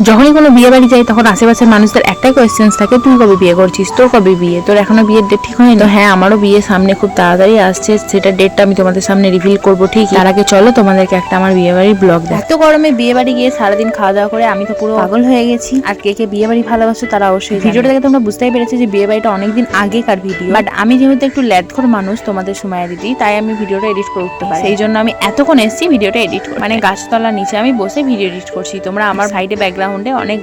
যখনই কোনো বিয়ে বাড়ি যাই তখন আশেপাশের মানুষদের একটাই কোয়েশ্চেন থাকে, তুই কবে বিয়ে করছিস, তোর কবে বিয়ে, তোর এখনো বিয়ের ডেট ঠিক হয়নি? তো হ্যাঁ, আমারও বিয়ে সামনে খুব তাড়াতাড়ি আসছে, সেটা ডেটটা আমি তোমাদের সামনে রিভিল করবো ঠিক। তার আগে চলো তোমাদেরকে একটা আমার বিয়ে বাড়ির ব্লগ দেখ। এত গরমে বিয়ে বাড়ি গিয়ে সারাদিন খাওয়া দাওয়া করে আমি তো পুরো পাগল হয়ে গেছি। আর কে কে বিয়ে বাড়ি ভালোবাসো তারা অবশ্যই ভিডিওটা দেখে তোমরা বুঝতেই পেরেছো যে বিয়ে বাড়িটা অনেকদিন আগেকার ভিডিও, বাট আমি যেহেতু একটু ল্যাদখোর মানুষ তোমাদের সময় দিদি, তাই আমি ভিডিওটা এডিট করে উঠতে পারি। সেই জন্য আমি এতক্ষণ এসেছি ভিডিওটা এডিট করে, মানে গাছতলার নিচে আমি বসে ভিডিও এডিট করছি। তোমরা আমার সাইডে ব্যাকগ্রাউন্ডে অনেক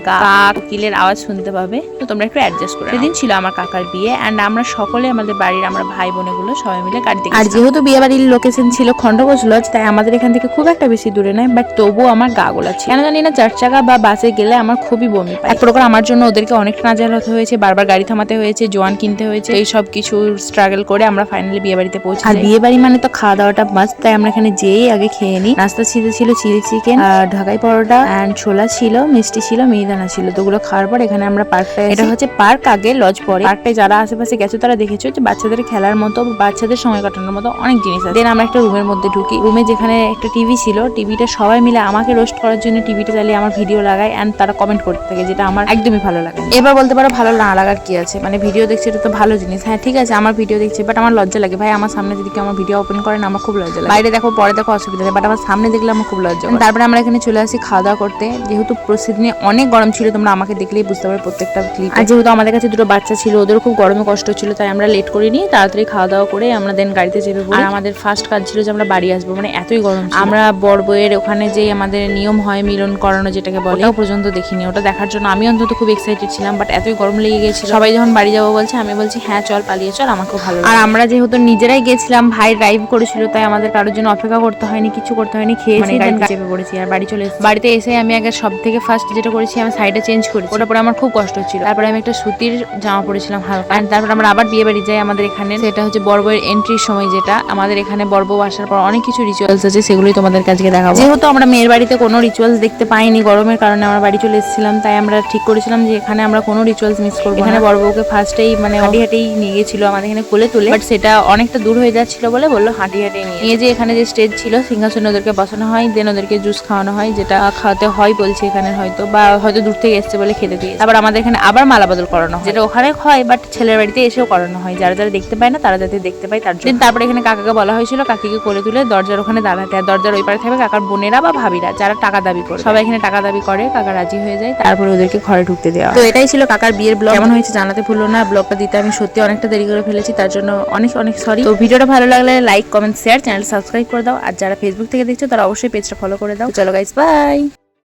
কোকিলের আওয়াজ শুনতে পাবে, তো তোমরা একটু অ্যাডজাস্ট করে। সেদিন ছিল আমার কাকার বিয়ে এন্ড আমরা সকলে আমাদের বাড়ির আমরা ভাই বোনেগুলো সবাই মিলে গাড়ি দেখি। আর যেহেতু বিয়ে বাড়ির লোকেশন ছিল খন্ডঘোষ লজ, তাই আমাদের এখান থেকে খুব একটা বেশি দূরে নয়, বাট তবুও আমার গা গোলাচ্ছে। কেন জানি না, 4 চাকা বা বাসে গেলে আমার খুবই বমি পায়। এক প্রকার আমার জন্য ওদেরকে অনেকটা নাজেহাল হতে হয়েছে, বারবার গাড়ি থামাতে হয়েছে, জোয়ান কিনতে হয়েছে, এই সব কিছু স্ট্রাগল করে আমরা ফাইনালি বিয়ে বাড়িতে পৌঁছে। আর বিয়ে বাড়ি মানে তো খাওয়া দাওয়াটা মাস্ট, তাই আমরা এখানে যেই আগে খেয়ে নিই। নাস্তা ছিল চিলি চিকেন, ঢাকাই পরোটা এন্ড ছোলা ছিল, মিষ্টি ছিল, মিহিদানা ছিল। তো ওগুলো খাওয়ার পর এখানে আমরা পার্কটা, এটা হচ্ছে পার্ক, আগে লজ পরে। পার্কটায় যারা আশেপাশে গেছো তারা দেখেছো যে বাচ্চাদের খেলার মতো, বাচ্চাদের সময় কাটানোর মতো অনেক জিনিস আছে। দেন আমরা একটা রুমের মধ্যে ঢুকি। রুমে যেখানে একটা টিভি ছিল, টিভিটা সবাই মিলে আমাকে রোস্ট করার জন্য টিভিটা চালিয়ে আমার ভিডিও লাগায় এন্ড তারা কমেন্ট করতে থাকে, যেটা আমার একদমই ভালো লাগে। এবার বলতে পারো ভালো না লাগার কি আছে, মানে ভিডিও দেখছে এটা তো ভালো জিনিস। হ্যাঁ ঠিক আছে, আমার ভিডিও দেখছে, বাট আমার লজ্জা লাগে। ভাই আমার সামনে যদি কেউ আমার ভিডিও ওপেন করেন আমার খুব লজ্জা লাগে। বাইরে দেখো পরে দেখো অসুবিধা নেই, বাট আমার সামনে দেখলে আমার খুব লজ্জা। তারপরে আমরা এখানে চলে আসি খাওয়া দাওয়া করতে। যেহেতু প্রতিদিনে অনেক গরম ছিল, তোমরা আমাকে দেখলেই বুঝতে পারবে প্রত্যেকটা ক্লিপ। আর যেহেতু আমাদের কাছে দুটো বাচ্চা ছিল, ওদেরও খুব গরমে কষ্ট ছিল, তাই আমরা লেট করিনি, তাড়াতাড়ি খাওয়া দাওয়া করে আমরা দেন গাড়িতে চেপে পড়ি। আর আমাদের ফার্স্ট কাজ ছিল যে আমরা বাড়ি আসবো, মানে এতই গরম। আমরা বর বউয়ের ওখানে যে আমাদের নিয়ম হয় মিলন করানো যেটাকে বলে, ওটাও পর্যন্ত দেখিনি। ওটা দেখার জন্য আমি অন্তত খুব এক্সাইটেড ছিলাম, বাট এতই গরম লেগে গেছিল। সবাই যখন বাড়ি যাবো বলছে, আমি বলছি হ্যাঁ চল পালিয়ে চল, আমার খুব ভালো লাগে। আর আমরা যেহেতু নিজেরাই গেছিলাম, ভাই ড্রাইভ করেছিল, তাই আমাদের কারোর জন্য অপেক্ষা করতে হয়নি, কিছু করতে হয়নি, খেয়েছি গাড়িতে চেপে পড়েছি আর বাড়ি চলে এসেছি। বাড়িতে এসে আমি আগে সব থেকে ফার্স্ট যেটা করেছি, আমি সাইডে চেঞ্জ করেছি। ওটা পরে আমার খুব কষ্ট হচ্ছিল। তারপরে আমি একটা সুতির জামা পরেছিলাম হালকা। তারপর আমরা আবার বিয়ে বাড়ি যাই। আমাদের এখানে সেটা হচ্ছে বর বউয়ের এন্ট্রির সময়, যেটা আমাদের এখানে বর বউ আসার পর অনেক কিছু রিচুয়ালস আছে, সেগুলোই তোমাদের কাছে দেখাবো। যেহেতু আমরা মেয়ের বাড়িতে কোনো রিচুয়ালস দেখতে পাইনি গরমের কারণে, আমরা বাড়ি চলে এসেছিলাম, তাই আমরা ঠিক করেছিলাম যে এখানে আমরা কোনো রিচুয়ালস মিস করবো। এখানে বর বউকে ফার্স্টেই মানে হাঁটি নিয়ে গেছিল আমাদের এখানে কোলে তুলে, বাট সেটা অনেকটা দূর হয়ে যাচ্ছিল বলে বললো হাঁটি নিয়ে যে এখানে যে স্টেজ ছিল সিংহাসনে ওদেরকে বসানো হয়, দেন ওদেরকে জুস খাওয়ানো হয়, যেটা খাওয়াতে হয় বলছে এখানে, হয়তো বা হয়তো দূর থেকে এসছে বলে খেতে দিয়ে। তারপর আমাদের এখানে আবার মালা বদল করানো হয়, যেটা ওখানে হয় বাট ছেলের বাড়িতে এসেও করানো হয়, যারা যারা দেখতে পায় না তারা যাতে দেখতে পায় তার জন্য। তারপরে এখানে কাকাকে বলা হয়েছিল কাকিকে কোলে তুলে দরজার ওখানে দাঁড়াতে, আর দরজার ওই পারে থাকবে কাকার বোনেরা বা ভাবিরা যারা টাকা দাবি করে। সবাই এখানে টাকা দাবি করে, কাকা রাজি হয়ে যায়, তারপরে ওদেরকে ঘরে ঢুকতে দেওয়া। তো এটাই ছিল কাকার বিয়ের ব্লগ। কেমন হয়েছে জানাতে ভুলো না। ব্লগটা দিতে আমি সত্যি অনেকটা দেরি করে ফেলেছি, তার জন্য অনেক অনেক সরি। তো ভিডিওটা ভালো লাগলে like comment share, channel subscribe করে দাও। আর যারা ফেসবুক থেকে দেখছো তারা অবশ্যই পেজটা ফলো করে দাও। চলো গাইস, বাই।